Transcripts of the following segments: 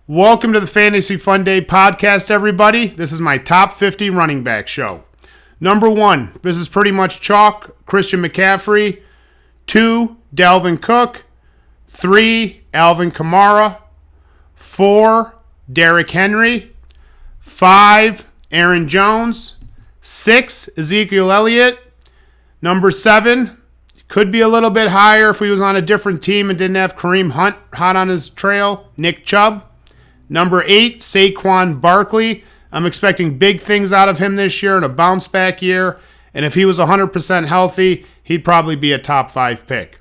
Welcome to the Fantasy Funday podcast, everybody. This is my top 50 running back show. Number 1, this is pretty much chalk, Christian McCaffrey. 2, Dalvin Cook. 3, Alvin Kamara. 4, Derrick Henry. 5, Aaron Jones. 6, Ezekiel Elliott. Number 7, could be a little bit higher if he was on a different team and didn't have Karim Hunt hot on his trail, Nick Chubb. Number 8, Saquon Barkley. I'm expecting big things out of him this year in a bounce back year. And if he was 100% healthy, he'd probably be a top 5 pick.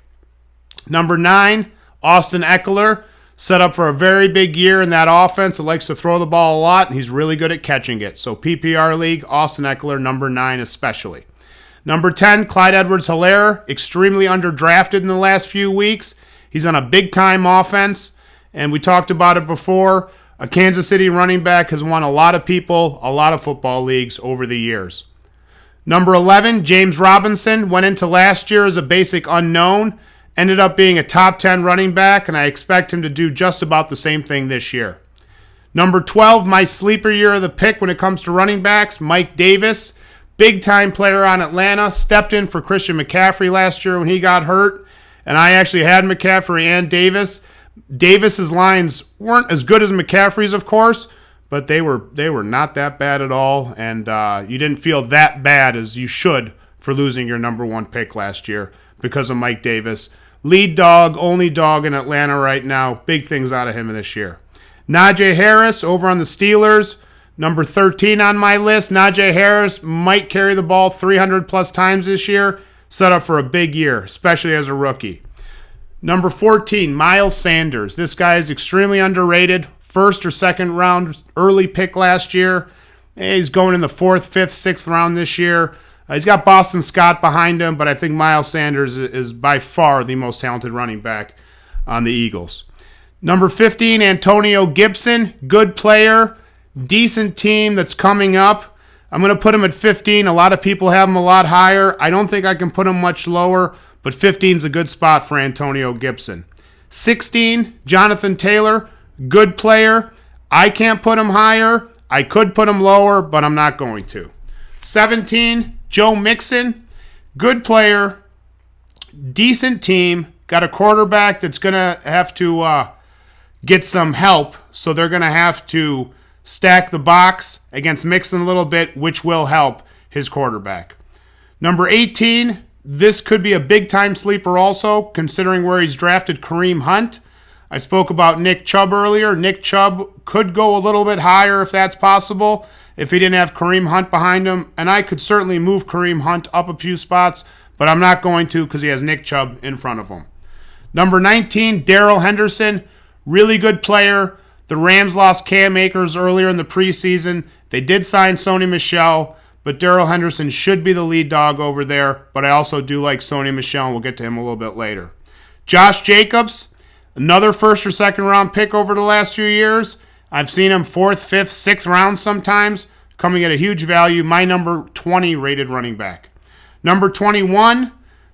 Number 9, Austin Eckler. Set up for a very big year in that offense. It likes to throw the ball a lot, and he's really good at catching it. So PPR league, Austin Eckler, number 9 especially. Number 10, Clyde Edwards-Helaire. Extremely underdrafted in the last few weeks. He's on a big-time offense, and we talked about it before. A Kansas City running back has won a lot of people, a lot of football leagues over the years. Number 11, James Robinson, went into last year as a basic unknown, ended up being a top 10 running back, and I expect him to do just about the same thing this year. Number 12, my sleeper year of the pick when it comes to running backs, Mike Davis, big-time player on Atlanta, stepped in for Christian McCaffrey last year when he got hurt, and I actually had McCaffrey and Davis. Davis's lines weren't as good as McCaffrey's, of course, but they were not that bad at all, and you didn't feel that bad as you should for losing your number 1 pick last year because of Mike Davis. Lead dog, only dog in Atlanta right now. Big things out of him this year. Najee Harris over on the Steelers, number 13 on my list. Najee Harris might carry the ball 300-plus times this year. Set up for a big year, especially as a rookie. Number 14, Miles Sanders. This guy is extremely underrated. First or second round early pick last year. He's going in the 4th, 5th, 6th round this year. He's got Boston Scott behind him, but I think Miles Sanders is by far the most talented running back on the Eagles. Number 15, Antonio Gibson. Good player. Decent team that's coming up. I'm going to put him at 15. A lot of people have him a lot higher. I don't think I can put him much lower, but 15 is a good spot for Antonio Gibson. 16, Jonathan Taylor, good player. I can't put him higher. I could put him lower, but I'm not going to. 17, Joe Mixon, good player, decent team, got a quarterback that's going to have to get some help, so they're going to have to stack the box against Mixon a little bit, which will help his quarterback. Number 18, this could be a big-time sleeper also, considering where he's drafted Karim Hunt. I spoke about Nick Chubb earlier. Nick Chubb could go a little bit higher if that's possible, if he didn't have Karim Hunt behind him. And I could certainly move Karim Hunt up a few spots, but I'm not going to because he has Nick Chubb in front of him. Number 19, Darrell Henderson, really good player. The Rams lost Cam Akers earlier in the preseason. They did sign Sony Michel, but Darrell Henderson should be the lead dog over there. But I also do like Sony Michel, and we'll get to him a little bit later. Josh Jacobs, another first or second round pick over the last few years. I've seen him 4th, 5th, 6th round sometimes, coming at a huge value. My number 20 rated running back. Number 21,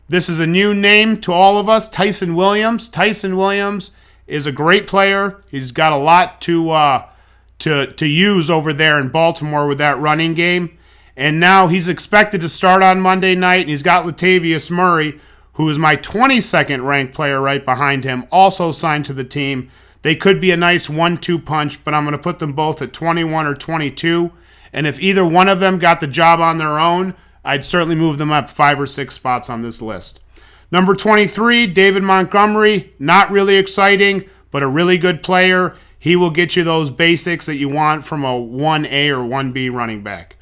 this is a new name to all of us, Tyson Williams. Tyson Williams is a great player. He's got a lot to use over there in Baltimore with that running game. And now he's expected to start on Monday night, and he's got Latavius Murray, who is my 22nd ranked player right behind him, also signed to the team. They could be a nice 1-2 punch, but I'm going to put them both at 21 or 22. And if either one of them got the job on their own, I'd certainly move them up 5 or 6 spots on this list. Number 23, David Montgomery. Not really exciting, but a really good player. He will get you those basics that you want from a 1A or 1B running back.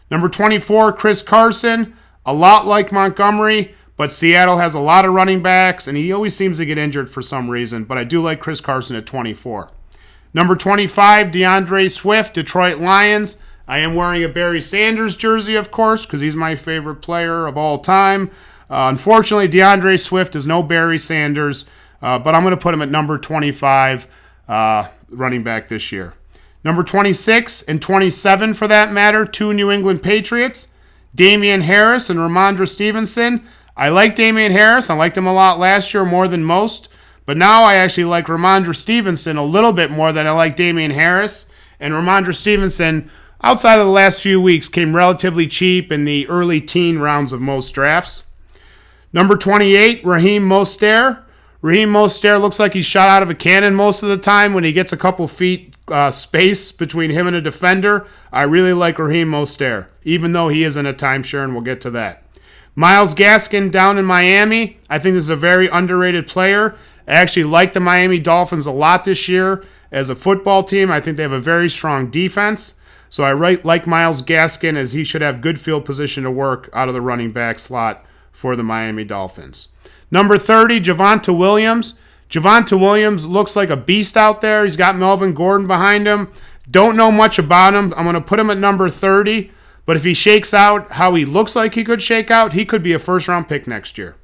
Number 24, Chris Carson. A lot like Montgomery, but Seattle has a lot of running backs, and he always seems to get injured for some reason, but I do like Chris Carson at 24. Number 25, DeAndre Swift, Detroit Lions. I am wearing a Barry Sanders jersey, of course, because he's my favorite player of all time. Unfortunately, DeAndre Swift is no Barry Sanders, but I'm going to put him at number 25 running back this year. Number 26 and 27, for that matter, 2 New England Patriots, Damien Harris and Rhamondre Stevenson. I like Damien Harris. I liked him a lot last year, more than most, But now I actually like Rhamondre Stevenson a little bit more than I like Damien Harris. And Rhamondre Stevenson, outside of the last few weeks, came relatively cheap in the early teen rounds of most drafts. Number 28, Raheem Mostert. Raheem Mostert looks like he's shot out of a cannon most of the time when he gets a couple feet space between him and a defender. I really like Raheem Mostert, even though he isn't a timeshare, and we'll get to that. Myles Gaskin down in Miami. I think this is a very underrated player. I actually like the Miami Dolphins a lot this year as a football team. I think they have a very strong defense. So I like Myles Gaskin, as he should have good field position to work out of the running back slot for the Miami Dolphins. Number 30, Javonte Williams. Javonte Williams looks like a beast out there. He's got Melvin Gordon behind him. Don't know much about him. I'm going to put him at number 30. But if he shakes out how he looks like he could shake out, he could be a first-round pick next year.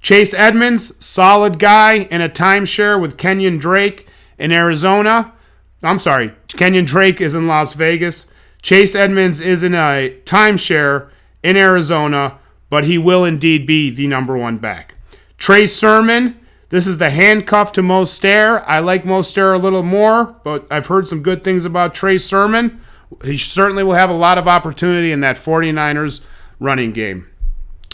Chase Edmonds, solid guy in a timeshare with Kenyon Drake in Arizona. I'm sorry, Kenyon Drake is in Las Vegas. Chase Edmonds is in a timeshare in Arizona, but he will indeed be the number one back. Trey Sermon, this is the handcuff to Mostert. I like Mostert a little more, but I've heard some good things about Trey Sermon. He certainly will have a lot of opportunity in that 49ers running game.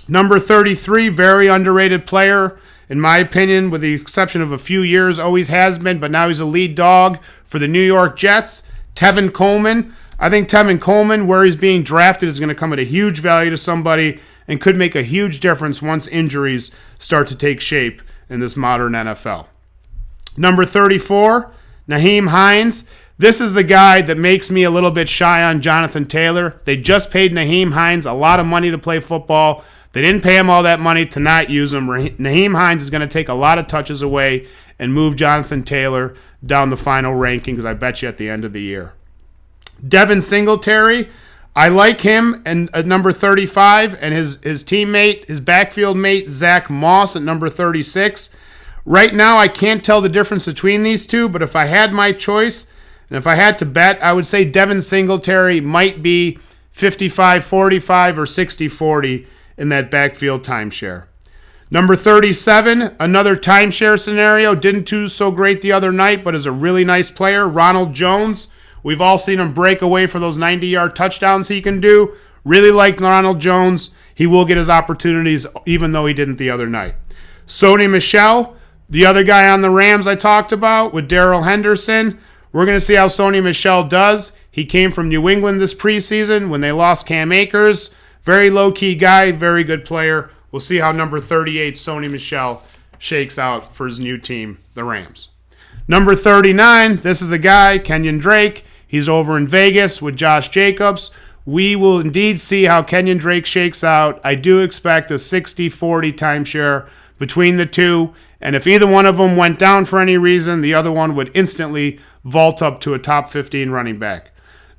Number 33, very underrated player, in my opinion, with the exception of a few years, always has been, but now he's a lead dog for the New York Jets, Tevin Coleman. I think Tevin Coleman, where he's being drafted, is going to come at a huge value to somebody and could make a huge difference once injuries start to take shape in this modern NFL. Number 34, Nyheim Hines. This is the guy that makes me a little bit shy on Jonathan Taylor. They just paid Nyheim Hines a lot of money to play football. They didn't pay him all that money to not use him. Nyheim Hines is going to take a lot of touches away and move Jonathan Taylor down the final rankings, I bet you, at the end of the year. Devin Singletary, I like him at number 35, and his teammate, his backfield mate, Zach Moss, at number 36. Right now, I can't tell the difference between these two, but if I had my choice, and if I had to bet, I would say Devin Singletary might be 55-45 or 60-40 in that backfield timeshare. Number 37, another timeshare scenario. Didn't do so great the other night, but is a really nice player, Ronald Jones. We've all seen him break away for those 90-yard touchdowns he can do. Really like Ronald Jones. He will get his opportunities, even though he didn't the other night. Sony Michel, the other guy on the Rams I talked about, with Darrell Henderson. We're going to see how Sony Michel does. He came from New England this preseason when they lost Cam Akers. Very low-key guy, very good player. We'll see how number 38, Sony Michel, shakes out for his new team, the Rams. Number 39, this is the guy, Kenyon Drake. He's over in Vegas with Josh Jacobs. We will indeed see how Kenyon Drake shakes out. I do expect a 60-40 timeshare between the two. And if either one of them went down for any reason, the other one would instantly vault up to a top 15 running back.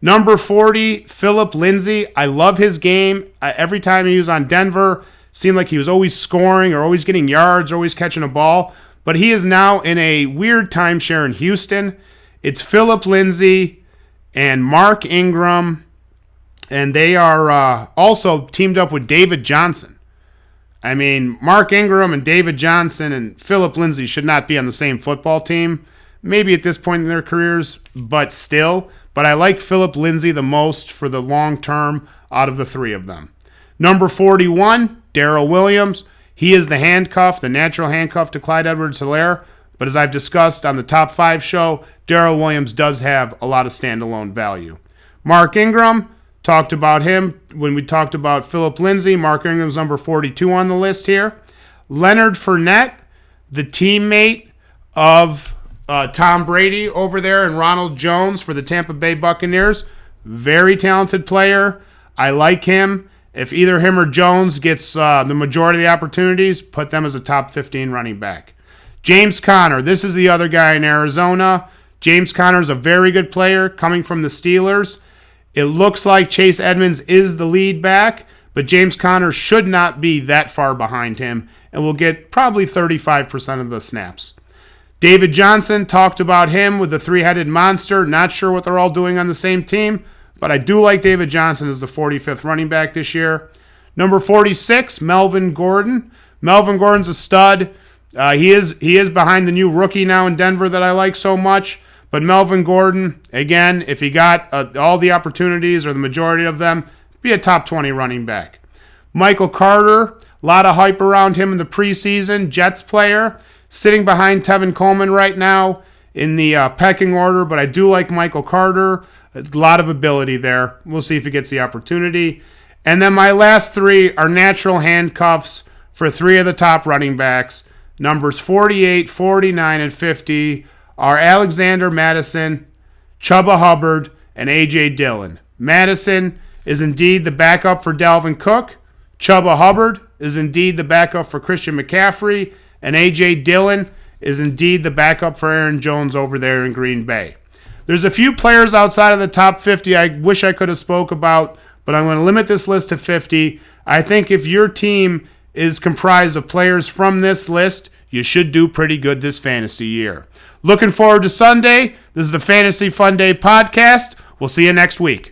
Number 40, Phillip Lindsay. I love his game. Every time he was on Denver, seemed like he was always scoring or always getting yards or always catching a ball. But he is now in a weird timeshare in Houston. It's Phillip Lindsay and Mark Ingram, and they are also teamed up with David Johnson. I mean, Mark Ingram and David Johnson and Phillip Lindsay should not be on the same football team. Maybe at this point in their careers, but still. But I like Phillip Lindsay the most for the long term out of the three of them. Number 41, Darrell Williams. He is the handcuff, the natural handcuff to Clyde Edwards-Helaire. But as I've discussed on the Top 5 show, Darrell Williams does have a lot of standalone value. Mark Ingram, talked about him when we talked about Phillip Lindsay. Mark Ingram's number 42 on the list here. Leonard Fournette, the teammate of Tom Brady over there, and Ronald Jones for the Tampa Bay Buccaneers. Very talented player. I like him. If either him or Jones gets the majority of the opportunities, put them as a top 15 running back. James Conner. This is the other guy in Arizona. James Conner is a very good player coming from the Steelers. It looks like Chase Edmonds is the lead back, but James Conner should not be that far behind him and will get probably 35% of the snaps. David Johnson, talked about him with the three-headed monster. Not sure what they're all doing on the same team, but I do like David Johnson as the 45th running back this year. Number 46, Melvin Gordon. Melvin Gordon's a stud. He is behind the new rookie now in Denver that I like so much. But Melvin Gordon, again, if he got all the opportunities or the majority of them, be a top 20 running back. Michael Carter, a lot of hype around him in the preseason. Jets player, sitting behind Tevin Coleman right now in the pecking order, but I do like Michael Carter. A lot of ability there. We'll see if he gets the opportunity. And then my last three are natural handcuffs for three of the top running backs. Numbers 48, 49, and 50 are Alexander Mattison, Chuba Hubbard, and A.J. Dillon. Mattison is indeed the backup for Dalvin Cook. Chuba Hubbard is indeed the backup for Christian McCaffrey. And A.J. Dillon is indeed the backup for Aaron Jones over there in Green Bay. There's a few players outside of the top 50 I wish I could have spoke about, but I'm going to limit this list to 50. I think if your team is comprised of players from this list, you should do pretty good this fantasy year. Looking forward to Sunday. This is the Fantasy Funday podcast. We'll see you next week.